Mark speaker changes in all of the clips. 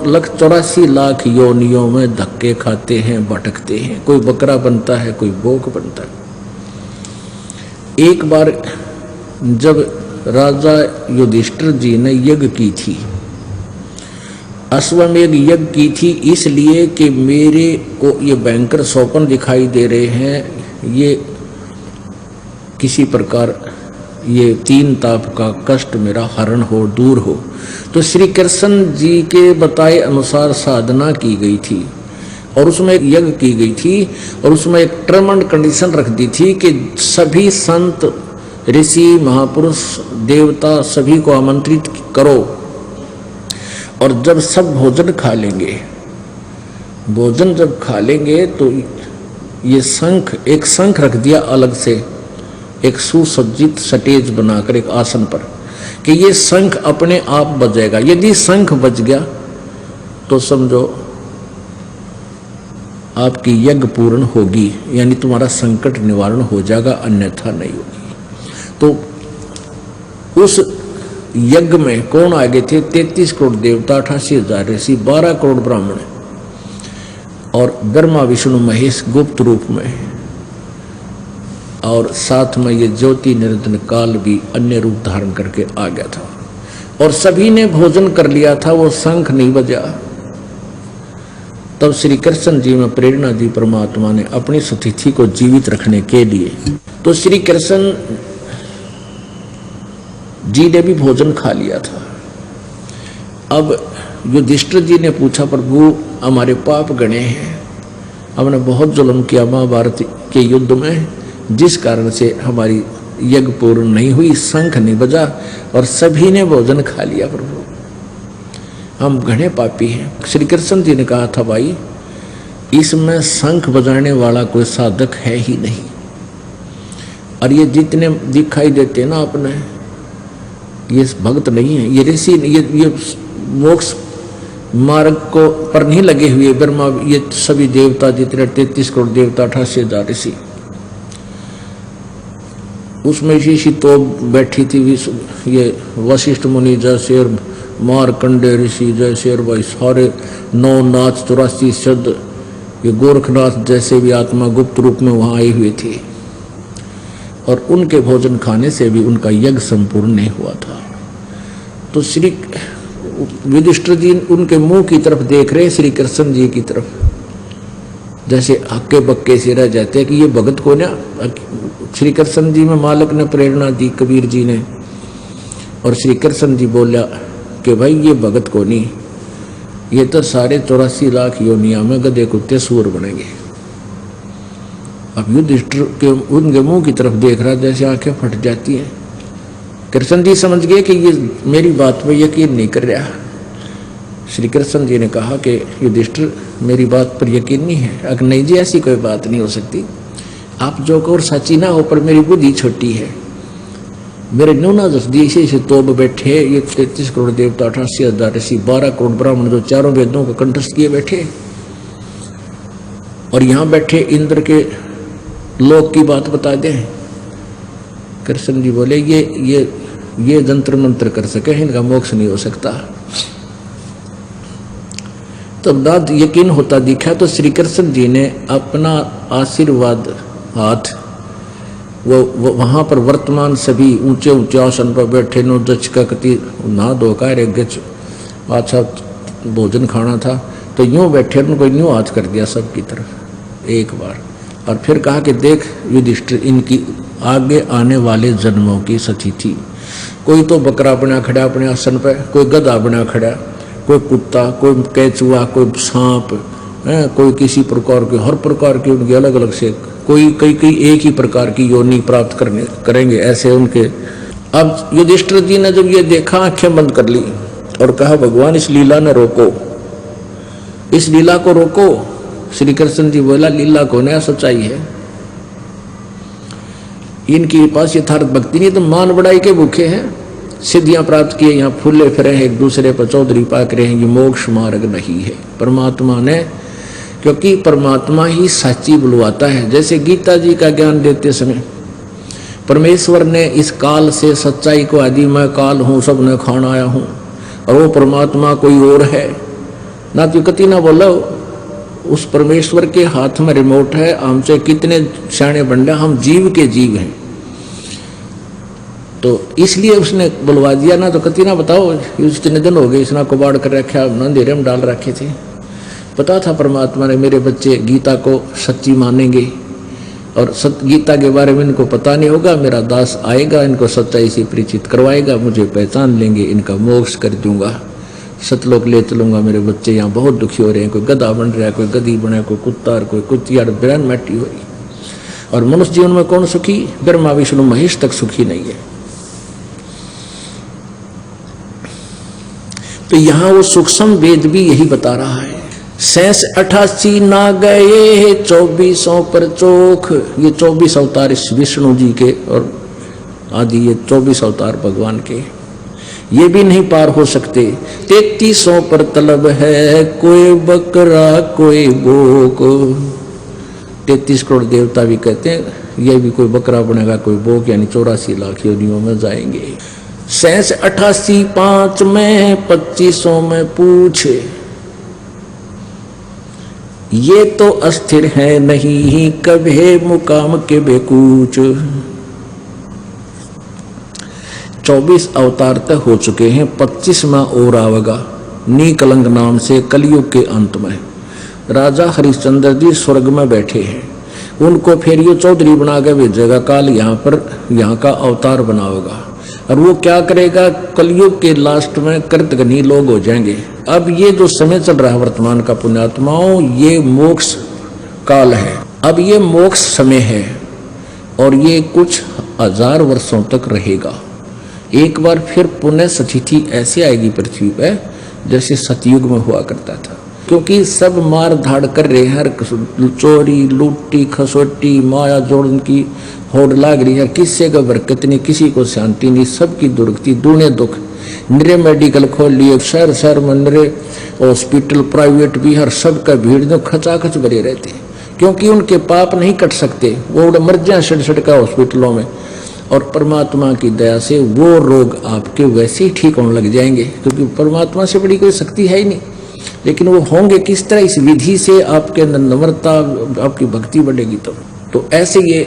Speaker 1: 1,84,00,000 योनियों में धक्के खाते हैं, भटकते हैं। कोई बकरा बनता है, कोई बोक बनता है। एक बार जब राजा युधिष्ठिर जी ने यज्ञ की थी, अश्वमेध यज्ञ की थी, इसलिए कि मेरे को ये भयंकर स्वप्न दिखाई दे रहे हैं, ये किसी प्रकार ये 3 ताप का कष्ट मेरा हरण हो, दूर हो। तो श्री कृष्ण जी के बताए अनुसार साधना की गई थी और उसमें एक यज्ञ की गई थी और उसमें एक टर्म एंड कंडीशन रख दी थी कि सभी संत, ऋषि, महापुरुष, देवता सभी को आमंत्रित करो और जब सब भोजन खा लेंगे, भोजन जब खा लेंगे तो ये शंख, एक शंख रख दिया अलग से, एक सुसज्जित स्टेज बनाकर एक आसन पर, कि ये शंख अपने आप बजेगा। यदि शंख बज गया तो समझो आपकी यज्ञ पूर्ण होगी, यानी तुम्हारा संकट निवारण हो जाएगा, अन्यथा नहीं होगी। तो उस यज्ञ में कौन आगे थे? 33 करोड़ देवता, 88,000 ऋषि, 12 करोड़ ब्राह्मण और ब्रह्मा विष्णु महेश गुप्त रूप में, और साथ में ये ज्योति निरंजन काल भी अन्य रूप धारण करके आ गया था और सभी ने भोजन कर लिया था, वो शंख नहीं बजा। तब श्री कृष्ण जी में प्रेरणा दी परमात्मा ने अपनी सतिथि को जीवित रखने के लिए। तो श्री कृष्ण जी ने भी भोजन खा लिया था। अब युधिष्ठिर जी ने पूछा, प्रभु हमारे पाप गणे हैं, हमने बहुत जुल्म किया महाभारत के युद्ध में, जिस कारण से हमारी यज्ञ पूर्ण नहीं हुई, शंख नहीं बजा और सभी ने भोजन खा लिया। प्रभु हम घने पापी हैं। श्री कृष्ण जी ने कहा था, भाई इसमें शंख बजाने वाला कोई साधक है ही नहीं, और ये जितने दिखाई देते ना अपने, ये भक्त नहीं है, ये ऋषि, ये मोक्ष मार्ग को पर नहीं लगे हुए ब्रह्मा, ये सभी देवता जितने 33 करोड़ देवता, 88,000 ऋषि, उसमें ऋषि तो बैठी थी, ये वशिष्ठ मुनि जैसे और मारकंडे ऋषि जैसे और भाई सारे 9 नाथ 84 सिद्ध, ये गोरखनाथ जैसे भी आत्मा गुप्त रूप में वहाँ आई हुई थी, और उनके भोजन खाने से भी उनका यज्ञ संपूर्ण नहीं हुआ था। तो श्री युधिष्ठिर जी उनके मुंह की तरफ देख रहे, श्री कृष्ण जी की तरफ, जैसे हक्के बक्के से रह जाते हैं कि ये भगत को ना। श्री कृष्ण जी में मालिक ने प्रेरणा दी, कबीर जी ने, और श्री कृष्ण जी बोला कि भाई ये भगत को नहीं, ये तो सारे 84 लाख योनिया में गधे कुत्ते सूर बनेंगे। अब युधिष्ठिर के उनके मुंह की तरफ देख रहा, जैसे आंखें फट जाती हैं। कृष्ण जी समझ गए कि ये मेरी बात पर यकीन नहीं कर रहा। श्री कृष्ण जी ने कहा कि युधिष्ठिर मेरी बात पर यकीन नहीं है? अगर नहीं जी, ऐसी कोई बात नहीं हो सकती, आप जो को सच्ची ना हो, पर मेरी बुद्धि छोटी है, मेरे नूना जसदी से तोब बैठे ये 33 करोड़ देवता, 88,000 ऋषि, 12 करोड़ ब्राह्मण जो चारों वेदों को कंठस्थ किए बैठे, और यहाँ बैठे इंद्र के लोक की बात बता दें। कृष्ण जी बोले ये जंत्र मंत्र कर सके, इनका मोक्ष नहीं हो सकता। तब दाद यकीन होता दिखा तो श्री कृष्ण जी ने अपना आशीर्वाद हाथ वो वहां पर वर्तमान सभी ऊंचे ऊंचे आसन पर बैठे नो दच का कति नहा धोकर एक गच अच्छा भोजन खाना था, तो यूं बैठे उनको यूं हाथ कर दिया सबकी तरफ एक बार, और फिर कहा कि देख युधिष्ठिर, इनकी आगे आने वाले जन्मों की सतिथि, कोई तो बकरा बना खड़ा अपने आसन पर, कोई गधा बना खड़ा, कोई कुत्ता, कोई केचुआ, कोई सांप, कोई किसी प्रकार के, हर प्रकार की उनकी अलग अलग से, कोई कई एक ही प्रकार की योनि प्राप्त करेंगे ऐसे उनके। अब युधिष्ठिर जी ने जब ये देखा, आंखें बंद कर ली और कहा भगवान इस लीला ने रोको, इस लीला को रोको। श्री कृष्ण जी बोला लीला को नया सच्चाई है, इनके पास यथार्थ भक्ति नहीं, तो मान बढ़ाई के भूखे हैं, सिद्धियां प्राप्त किए, यहाँ फूले फिरे हैं, एक दूसरे पर चौधरी पाक रहे हैं, ये मोक्ष मार्ग नहीं है। परमात्मा ने, क्योंकि परमात्मा ही सच्ची बुलवाता है। जैसे गीता जी का ज्ञान देते समय परमेश्वर ने इस काल से सच्चाई को आदि मैं काल हूँ, सब ने खान आया हूँ, और वो परमात्मा कोई और है, ना तो कति ना बोलो उस परमेश्वर के हाथ में रिमोट है, हमसे कितने सियाने बन रहे, हम जीव के जीव हैं। तो इसलिए उसने बुलवा दिया ना, तो कति ना बताओ इतने दिन हो गए इसने कबाड़ कर रखा, अंधेरे में डाल रखे थे। पता था परमात्मा ने मेरे बच्चे गीता को सच्ची मानेंगे और गीता के बारे में इनको पता नहीं होगा, मेरा दास आएगा, इनको सच्चाई से परिचित करवाएगा, मुझे पहचान लेंगे, इनका मोक्ष कर दूंगा, सतलोक ले चलूंगा। मेरे बच्चे यहाँ बहुत दुखी हो रहे हैं, कोई गधा बन रहा है, कोई गधी बना है, कोई कुत्ता और कोई कुत्ती और बिरान मट्टी हो रही। और मनुष्य जीवन में कौन सुखी? ब्रह्मा विष्णु महेश तक सुखी नहीं है। तो यहाँ वो सूक्ष्म वेद भी यही बता रहा है। 88 ना गए 24 पर चोख, ये 24 अवतार इस विष्णु जी के और आदि ये 24 अवतार भगवान के, ये भी नहीं पार हो सकते। 33 पर तलब है, कोई बकरा कोई बोक। 33 करोड़ देवता भी कहते हैं ये भी कोई बकरा बनेगा कोई बोक, यानी 84 लाख योनियों में जाएंगे। 88 5 में 25 में पूछे, ये तो अस्थिर है नहीं कभी मुकाम के बेकूच। 24 अवतार तक हो चुके हैं, 25वां और आवेगा नीकलंग नाम से कलयुग के अंत में। राजा हरिश्चंद्र जी स्वर्ग में बैठे हैं, उनको फिर ये चौधरी बना के भेजेगा, काल यहाँ पर यहाँ का अवतार बनाओगा और वो क्या करेगा, कलयुग के लास्ट में कृतघ्नी लोग हो जाएंगे। अब ये जो समय चल रहा है वर्तमान का पुण्यात्माओं, ये मोक्ष काल है, अब ये मोक्ष समय है और ये कुछ 1000 वर्षों तक रहेगा। एक बार फिर पुनः स्थिति ऐसी आएगी पृथ्वी पर जैसे सतयुग में हुआ करता था, क्योंकि सब मार धाड़ कर रहे हैं, चोरी लूटी खसोटी माया जोड़न की होड़ लाग रही है, किससे का बरकत नहीं, किसी को शांति नहीं, सबकी दुर्गति दूने दुख। निरे मेडिकल खोल लिए, शहर शहर में निरे हॉस्पिटल प्राइवेट भी, हर सबका भीड़ जो खचाखच भरे रहते हैं, क्योंकि उनके पाप नहीं कट सकते, वो मर जाए सड़ का हॉस्पिटलों में। और परमात्मा की दया से वो रोग आपके वैसे ही ठीक होने लग जाएंगे, क्योंकि परमात्मा से बड़ी कोई शक्ति है ही नहीं। लेकिन वो होंगे किस तरह? इस विधि से आपके अंदर नम्रता, आपकी भक्ति बढ़ेगी। तो ऐसे ये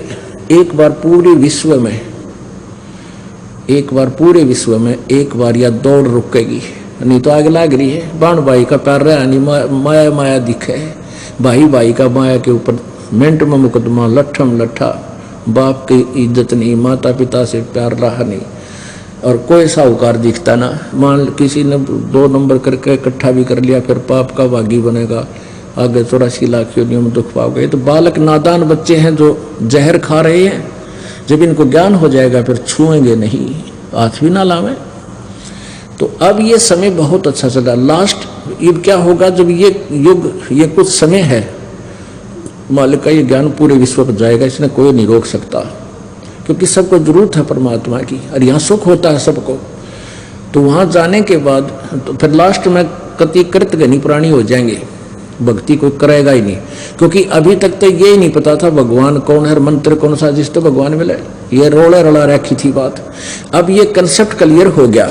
Speaker 1: एक बार पूरे विश्व में एक बार या दौड़ रुकेगी, नहीं तो आग लाग रही है। बाण भाई का प्यार रहा नहीं, माया माया दिखे, भाई भाई का माया के ऊपर मिनट में मुकदमा, लट्ठम लट्ठा, बाप की इज्जत नहीं, माता पिता से प्यार रहा नहीं, और कोई साहूकार दिखता ना। मान किसी ने 2 नंबर करके इकट्ठा भी कर लिया, फिर पाप का भागी बनेगा, आगे 84 लाख योनियों में दुख पाओगे। तो बालक नादान बच्चे हैं जो जहर खा रहे हैं, जब इनको ज्ञान हो जाएगा फिर छुएंगे नहीं, हाथ भी ना लावे। तो अब ये समय बहुत अच्छा चला। लास्ट युग क्या होगा? जब ये युग, ये कुछ समय है, मालिक का ये ज्ञान पूरे विश्व पर जाएगा, इसने कोई नहीं रोक सकता, क्योंकि सबको जरूरत है परमात्मा की, और यहाँ सुख होता है सबको। तो वहां जाने के बाद तो फिर लास्ट में कति कृतघ्नी प्राणी हो जाएंगे, भक्ति कोई करेगा ही नहीं, क्योंकि अभी तक तो ये ही नहीं पता था भगवान कौन है, मंत्र कौन सा जिस तो भगवान मिले, ये रोड़ा रड़ा रखी थी बात। अब ये कंसेप्ट क्लियर हो गया।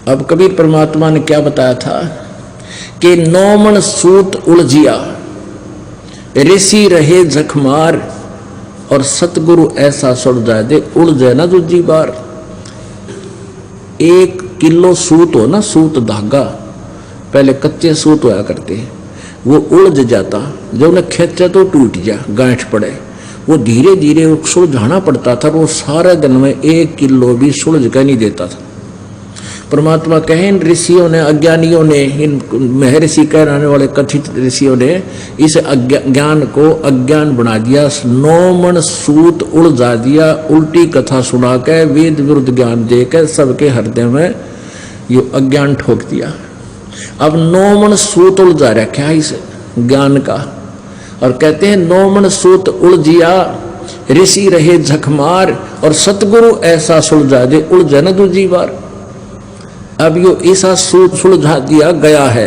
Speaker 1: अब कबीर परमात्मा ने क्या बताया था कि 9 मन सूत उलझिया, ऋषि रहे जखमार, और सतगुरु ऐसा सुलझा दे उलझे ना दूजी बार। 1 किलो सूत हो ना, सूत धागा, पहले कच्चे सूत होया करते, वो उलझ जाता, जब उन्हें खींचा तो टूट जा, गांठ पड़े, वो धीरे धीरे सुलझाना पड़ता था। वो सारे दिन में 1 किलो भी सुलझ कर नहीं देता था। परमात्मा कहे इन ऋषियों ने, अज्ञानियों ने, इन महर्षि कहलाने वाले कथित ऋषियों ने इस ज्ञान को अज्ञान बना दिया, 9 मन सूत उलझा दिया, उल्टी कथा सुना के वेद विरुद्ध ज्ञान देकर सबके हृदय में ये अज्ञान ठोक दिया। अब 9 मन सूत उलझा रखा है इस ज्ञान का, और कहते हैं 9 मन सूत उलझिया, ऋषि रहे झकमार, और सतगुरु ऐसा सुलझा दे उलझे न दूजी बार। अब यो ऐसा सूत सुलझा दिया गया है,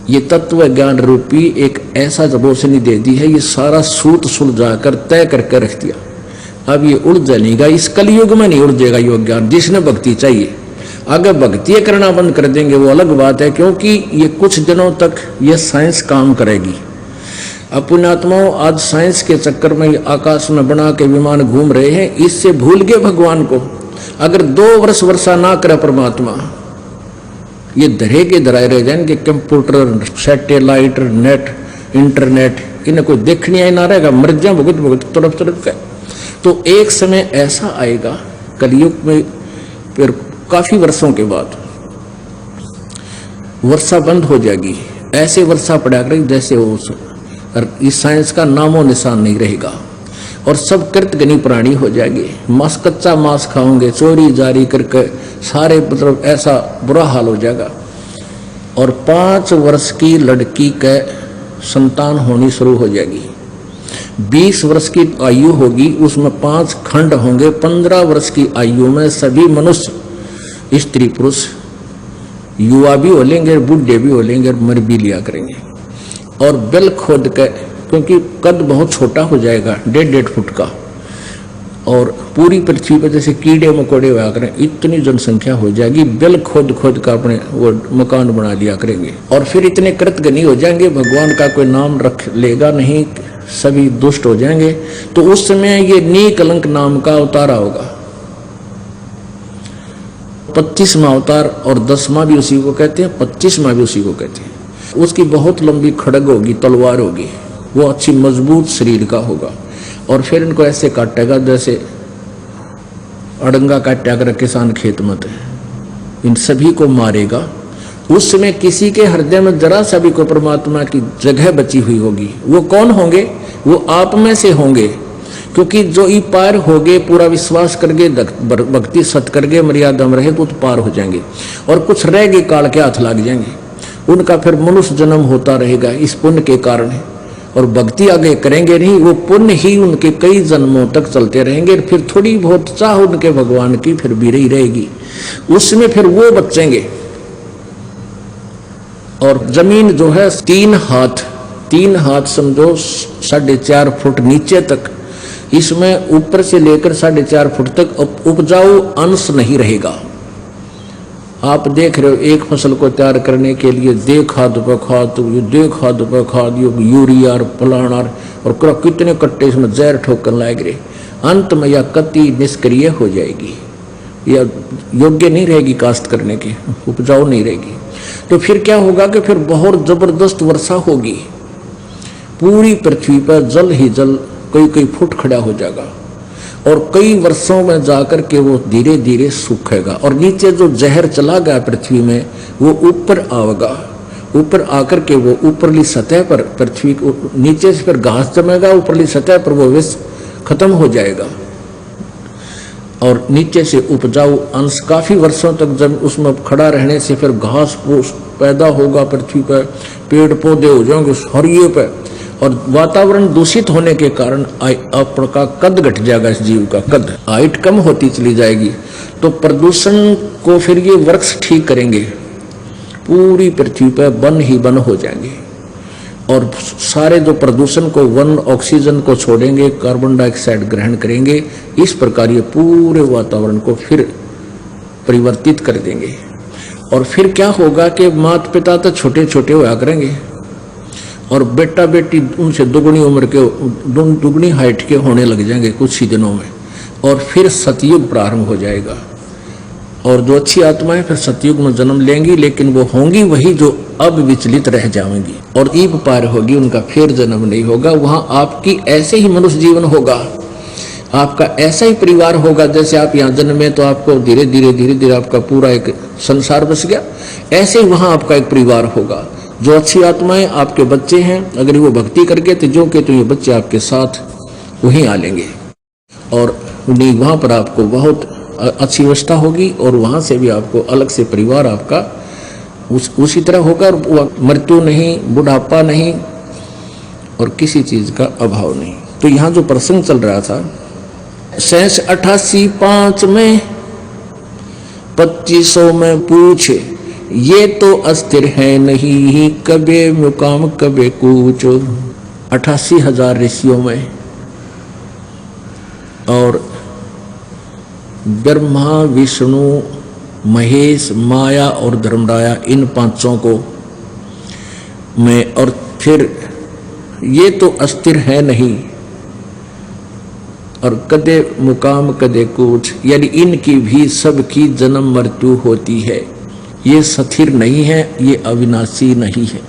Speaker 1: ये तत्व ज्ञान रूपी एक ऐसा रोशनी दे दी है, ये सारा सूत सुलझा कर तय करके रख दिया। अब ये उलझ नहीं, इस कलयुग में नहीं उलझेगा यो ज्ञान, जिसने भक्ति चाहिए। आगे भक्ति करना बंद कर देंगे वो अलग बात है, क्योंकि ये कुछ दिनों तक ये साइंस काम करेगी। अपने आत्माओं आज साइंस के चक्कर में आकाश में बना के विमान घूम रहे हैं, इससे भूल गए भगवान को। अगर 2 वर्ष वर्षा ना करे परमात्मा, ये धरे के धराए रह जाएंगे। कंप्यूटर, सैटेलाइट, नेट, इंटरनेट, इन्हें कोई देखने आई ना रहेगा, मर जाए भुगत भुगत तड़प तड़प के। तो एक समय ऐसा आएगा कलयुग में, फिर काफी वर्षों के बाद वर्षा बंद हो जाएगी। ऐसे वर्षा पड़ा करेगी जैसे वो, इस साइंस का नामो निशान नहीं रहेगा। और सब कृतघ्नी प्राणी हो जाएंगे, मांस, कच्चा मांस खाओगे, चोरी जारी करके सारे, मतलब ऐसा बुरा हाल हो जाएगा। और 5 वर्ष की लड़की के संतान होनी शुरू हो जाएगी। 20 वर्ष की आयु होगी, उसमें 5 खंड होंगे। 15 वर्ष की आयु में सभी मनुष्य, स्त्री पुरुष, युवा भी हो लेंगे, बूढ़े भी हो लेंगे, मर भी लिया करेंगे। और बिल खोद के, क्योंकि कद बहुत छोटा हो जाएगा, 1.5 फुट का, और पूरी पृथ्वी पर जैसे कीड़े मकोड़े हुआ करें, इतनी जनसंख्या हो जाएगी। बिल खोद खोद का अपने वो मकान बना लिया करेंगे। और फिर इतने कृतघ्नी हो जाएंगे, भगवान का कोई नाम रख लेगा नहीं, सभी दुष्ट हो जाएंगे। तो उस समय ये नीकलंक नाम का अवतार होगा। 25वां अवतार, और 10वां भी उसी को कहते हैं, 25वां भी उसी को कहते हैं। उसकी बहुत लंबी खड़ग होगी, तलवार होगी, वो अच्छी मजबूत शरीर का होगा। और फिर इनको ऐसे काटेगा जैसे अड़ंगा काटा कर किसान खेत में, इन सभी को मारेगा। उस समय किसी के हृदय में जरा सा भी कोई परमात्मा की जगह बची हुई होगी। वो कौन होंगे? वो आप में से होंगे, क्योंकि जो ई पार हो गए, पूरा विश्वास करके, भक्ति सत करके, मर्यादा में रहे तो पार हो जाएंगे। और कुछ रह गए, काल के हाथ लग जाएंगे, उनका फिर मनुष्य जन्म होता रहेगा इस पुण्य के कारण। और भक्ति आगे करेंगे नहीं, वो पुण्य ही उनके कई जन्मों तक चलते रहेंगे। फिर थोड़ी बहुत चाह उनके भगवान की फिर भी रही रहेगी, उसमें फिर वो बचेंगे। और जमीन जो है 3 हाथ समझो, 4.5 फुट नीचे तक, इसमें ऊपर से लेकर 4.5 फुट तक उपजाऊ अंश नहीं रहेगा। आप देख रहे हो, एक फसल को तैयार करने के लिए दे खाद पे खाद, ये दे खाद पे खाद, ये यूरिया और फलाना, और कितने कट्टे इसमें जहर ठोकर लाए गए। अंत में यह कति निष्क्रिय हो जाएगी, यह योग्य नहीं रहेगी काश्त करने की, उपजाऊ नहीं रहेगी। तो फिर क्या होगा कि फिर बहुत जबरदस्त वर्षा होगी, पूरी पृथ्वी पर जल ही जल कई फुट खड़ा हो जाएगा। और कई वर्षों में जाकर के वो धीरे धीरे सूखेगा। और नीचे जो जहर चला गया पृथ्वी में, वो ऊपर आएगा, ऊपर आकर के वो ऊपरली सतह पर, पृथ्वी को नीचे से फिर घास जमेगा, ऊपरली सतह पर वो विष खत्म हो जाएगा। और नीचे से उपजाऊ अंश काफी वर्षों तक जब उसमें खड़ा रहने से फिर घास फूस पैदा होगा पृथ्वी पर, पेड़ पौधे हो जाएंगे हरिये पे। और वातावरण दूषित होने के कारण आपका कद घट जाएगा, इस जीव का कद, हाइट कम होती चली जाएगी। तो प्रदूषण को फिर ये वृक्ष ठीक करेंगे, पूरी पृथ्वी पर वन ही वन हो जाएंगे। और सारे जो प्रदूषण को, वन ऑक्सीजन को छोड़ेंगे, कार्बन डाइऑक्साइड ग्रहण करेंगे। इस प्रकार ये पूरे वातावरण को फिर परिवर्तित कर देंगे। और फिर क्या होगा कि माता पिता तो छोटे छोटे हुआ करेंगे, और बेटा बेटी उनसे दुगनी उम्र के, दुगनी हाइट के होने लग जाएंगे कुछ ही दिनों में। और फिर सतयुग प्रारंभ हो जाएगा। और जो अच्छी आत्माएं फिर सतयुग में जन्म लेंगी, लेकिन वो होंगी वही जो अब विचलित रह जाएंगी, और ईप पार होगी, उनका फिर जन्म नहीं होगा। वहां आपकी ऐसे ही मनुष्य जीवन होगा, आपका ऐसा ही परिवार होगा। जैसे आप यहाँ जन्मे तो आपको धीरे धीरे आपका पूरा एक संसार बस गया, ऐसे ही वहां आपका एक परिवार होगा। जो अच्छी आत्माएं आपके बच्चे हैं, अगर वो भक्ति करके तो जो के तो ये बच्चे आपके साथ वहीं आ लेंगे। और वहां पर आपको बहुत अच्छी अवस्था होगी, और वहां से भी आपको अलग से परिवार आपका उसी तरह होगा। और मृत्यु नहीं, बुढ़ापा नहीं, और किसी चीज का अभाव नहीं। तो यहाँ जो प्रसंग चल रहा था, 88-5 में 2500 में पूछे, ये तो अस्थिर है नहीं, कबे मुकाम कबे कूच। 88,000 ऋषियों में, और ब्रह्मा विष्णु महेश, माया और धर्मराया, इन पांचों को मैं, और फिर ये तो अस्थिर है नहीं, और कदे मुकाम कदे कूच, यानी इनकी भी सबकी जन्म मृत्यु होती है। ये स्थिर नहीं है, ये अविनाशी नहीं है।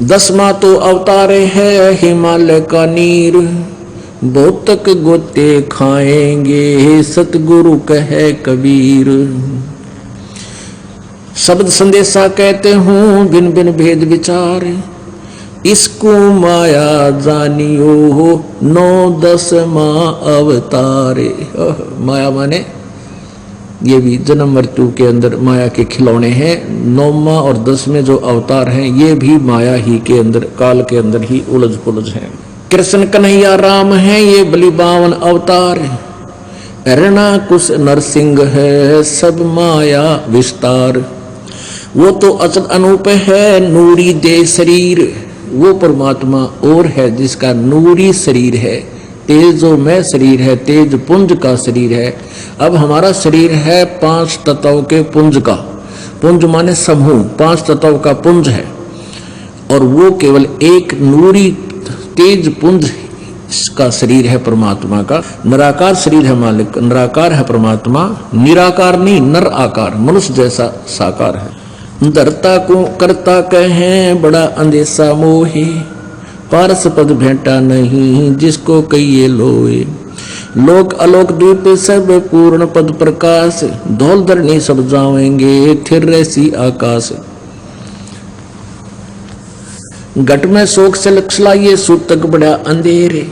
Speaker 1: 10वां तो अवतारे है हिमालय का नीर, बहुत तक गोते खाएंगे सतगुरु कहे कबीर। शब्द संदेशा कहते हूँ बिन बिन भेद विचार, इसको माया जानियो 9-10वां अवतारे। माया माने ये भी जन्म मृत्यु के अंदर माया के खिलौने हैं। 9वां और 10वें जो अवतार हैं ये भी माया ही के अंदर, काल के अंदर ही उलझ पुलझ हैं। कृष्ण कन्हैया राम है ये बलि 52 अवतार, अरणा कुश नरसिंह है सब माया विस्तार। वो तो अचल अनूप है नूरी दे शरीर, वो परमात्मा और है जिसका नूरी शरीर है, तेजोमय शरीर है, तेज पुंज का शरीर है। अब हमारा शरीर है 5 तत्वों के पुंज का, पुंज माने समूह, 5 तत्वों का पुंज है, और वो केवल एक नूरी तेज पुंज का शरीर है परमात्मा का। निराकार शरीर है मालिक, निराकार है परमात्मा, निराकार नहीं नर आकार, मनुष्य जैसा साकार है। धरता को करता कहें बड़ा अंदेशा मोहे, पारस पद भेंटा नहीं जिसको कहिए लोए। लोक अलोक द्वीप सब पूर्ण पद प्रकाश, धौल धरनी सब जावेंगे थिर रसी आकाश। घट में शोक से लक्षलाइए सूतक बड़ा अंधेरे,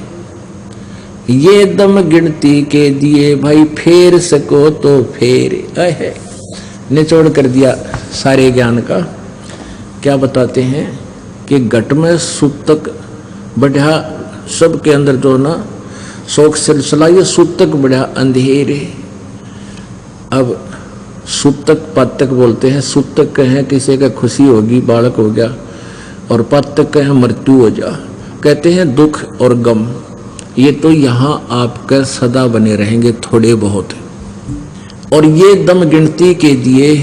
Speaker 1: ये दम गिनती के दिए भाई फेर सको तो फेर। है निचोड़ कर दिया सारे ज्ञान का। क्या बताते हैं कि घट में सूतक बढ़िया, सब के अंदर जो ना शोक सिलसिला, ये सूतक बढ़िया अंधेरे। अब सूतक पातक बोलते हैं, सूतक कहें किसी का खुशी होगी बालक हो गया, और पातक कहें मृत्यु हो जा। कहते हैं दुख और गम ये तो यहाँ आपके सदा बने रहेंगे थोड़े बहुत, और ये दम गिनती के दिए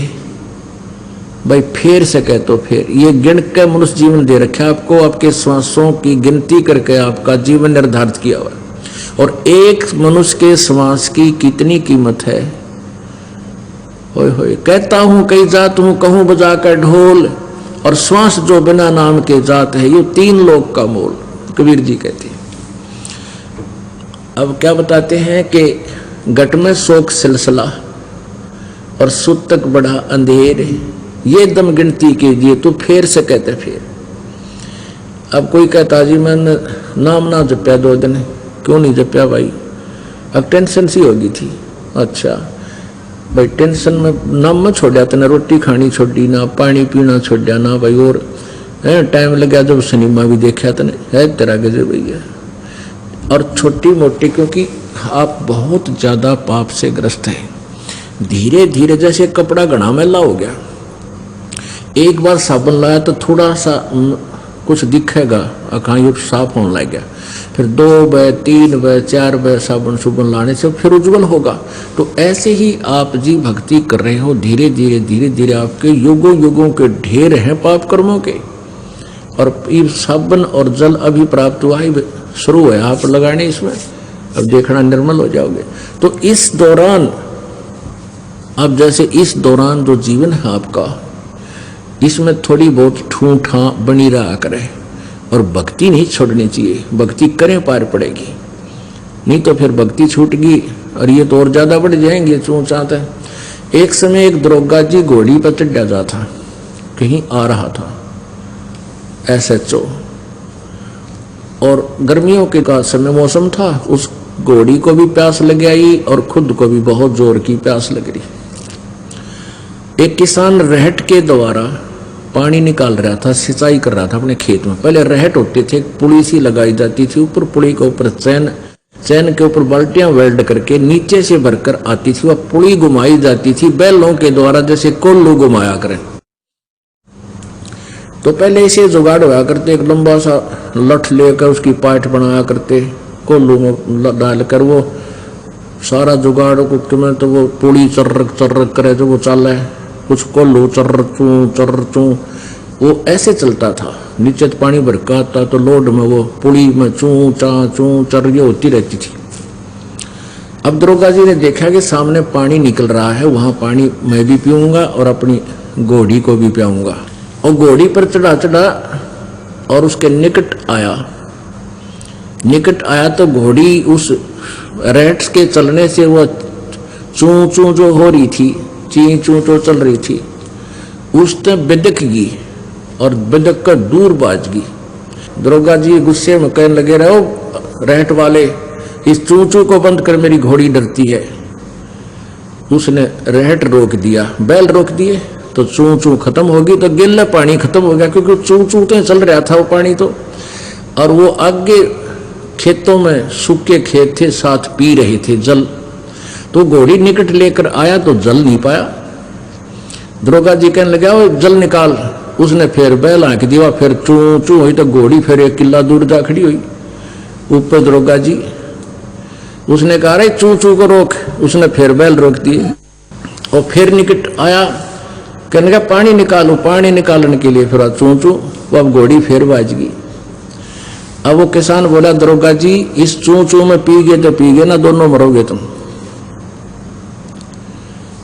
Speaker 1: भाई फेर सके तो फेर, ये गिन के मनुष्य जीवन दे रखा आपको, आपके श्वासों की गिनती करके आपका जीवन निर्धारित किया हुआ। और एक मनुष्य के श्वास की कितनी कीमत है। होय होय कहता हूँ कई जात हूँ कहूँ बजा कर ढोल, और श्वास जो बिना नाम के जात है ये 3 लोक का मोल, कबीर जी कहते हैं। अब क्या बताते हैं कि घट में शोक सिलसिला और सूतक बड़ा अंधेर, ये दम गिनती कीजिए तो फेर से कहते फेर। अब कोई कहता जी मैंने नाम ना जपया 2 दिन, क्यों नहीं जपया भाई? अब टेंशन सी होगी थी। अच्छा भाई टेंशन में नाम में छोड़ा तने, रोटी खानी छोड़ी ना, पानी पीना छोड़ा ना भाई, और टाइम लगा जब सिनेमा भी देखा तने है तेरा गजब भैया। और छोटी मोटी, क्योंकि आप बहुत ज्यादा पाप से ग्रस्त हैं। धीरे धीरे जैसे कपड़ा घना मैला हो गया, एक बार साबुन लाया तो थोड़ा सा कुछ दिखेगा, अखाई साफ होने लग गया, फिर 2 बार 3 बार 4 बार साबुन सुबुन लाने से फिर उज्जवल होगा। तो ऐसे ही आप जी भक्ति कर रहे हो, धीरे धीरे आपके युगों युगों के ढेर हैं पाप कर्मों के, और ये साबुन और जल अभी प्राप्त हुआ ही शुरू है आप लगाने इसमें, अब देखना निर्मल हो जाओगे। तो इस दौरान, अब जैसे इस दौरान जो जीवन है आपका, इसमें थोड़ी बहुत ठूठा बनी रहा करे, और भक्ति नहीं छोड़नी चाहिए। भक्ति करें पार पड़ेगी, नहीं तो फिर भक्ति छूट गई और ये तो और ज्यादा बढ़ जाएंगे चूचात है। एक समय एक दरोगा जी घोड़ी पर चढ़ा जा था, कहीं आ रहा था SHO, और गर्मियों के का समय मौसम था, उस घोड़ी को भी प्यास लग आई और खुद को भी बहुत जोर की प्यास लग रही। एक किसान रहट के द्वारा पानी निकाल रहा था, सिंचाई कर रहा था अपने खेत में। पहले रहट होते थे, पुली सी लगाई जाती थी, ऊपर पुली के ऊपर चैन के ऊपर बाल्टियां वेल्ड करके नीचे से भरकर आती थी, वह पुली घुमाई जाती थी बैलों के द्वारा, जैसे कोल्लू घुमाया करें। तो पहले इसे जुगाड़ होया करते, एक लंबा सा लठ लेकर उसकी पाठ बनाया करते, कोल्लू में डालकर वो सारा जुगाड़ को कि तो वो पुड़ी चर्रक करे जो वो चाल है, कुछ कोल्लू चर्र चू वो ऐसे चलता था। नीचे पानी भरका था तो लोड में वो पुड़ी में चू चर ये होती रहती थी। अब दरोगा जी ने देखा कि सामने पानी निकल रहा है, वहां पानी मैं भी पीऊंगा और अपनी घोड़ी को भी पियाऊंगा। और घोड़ी पर चढ़ा और उसके निकट आया तो घोड़ी उस रेट्स के चलने से वो चू जो हो रही थी, ची चू जो चल रही थी, उसने बिदक गई और बिदक कर दूर बाज गई। दरोगा जी गुस्से में कहने लगे, रहो रेट वाले, इस चू को बंद कर, मेरी घोड़ी डरती है। उसने रेट रोक दिया, बैल रोक दिए तो चू खत्म होगी, तो गिल्ला पानी खत्म हो गया, क्योंकि चू तो चल रहा था वो पानी तो। और वो आगे खेतों में सूखे खेत थे, साथ पी रहे थे जल, तो घोड़ी निकट लेकर आया तो जल नहीं पाया। दरोगा जी कहने लगा, वो जल निकाल। उसने फिर बैल आंक दिया, फिर चू हुई तो घोड़ी फिर 1 किला दूर जा खड़ी हुई। ऊपर दरोगा जी उसने कहा, रे चू को रोक। उसने फिर बैल रोक दिए और फिर निकट आया, कहने का पानी निकालो। पानी निकालने के लिए फिर चू वो अब घोड़ी फिर बाज गई। अब वो किसान बोला, दरोगा जी इस चू में पी गए तो पी गए ना, दोनों मरोगे तुम।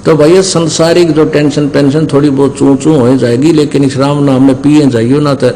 Speaker 1: तो भैया संसारिक जो टेंशन पेंशन थोड़ी बहुत चू हो जाएगी, लेकिन इस राम नाम में पिए जाइयो ना तो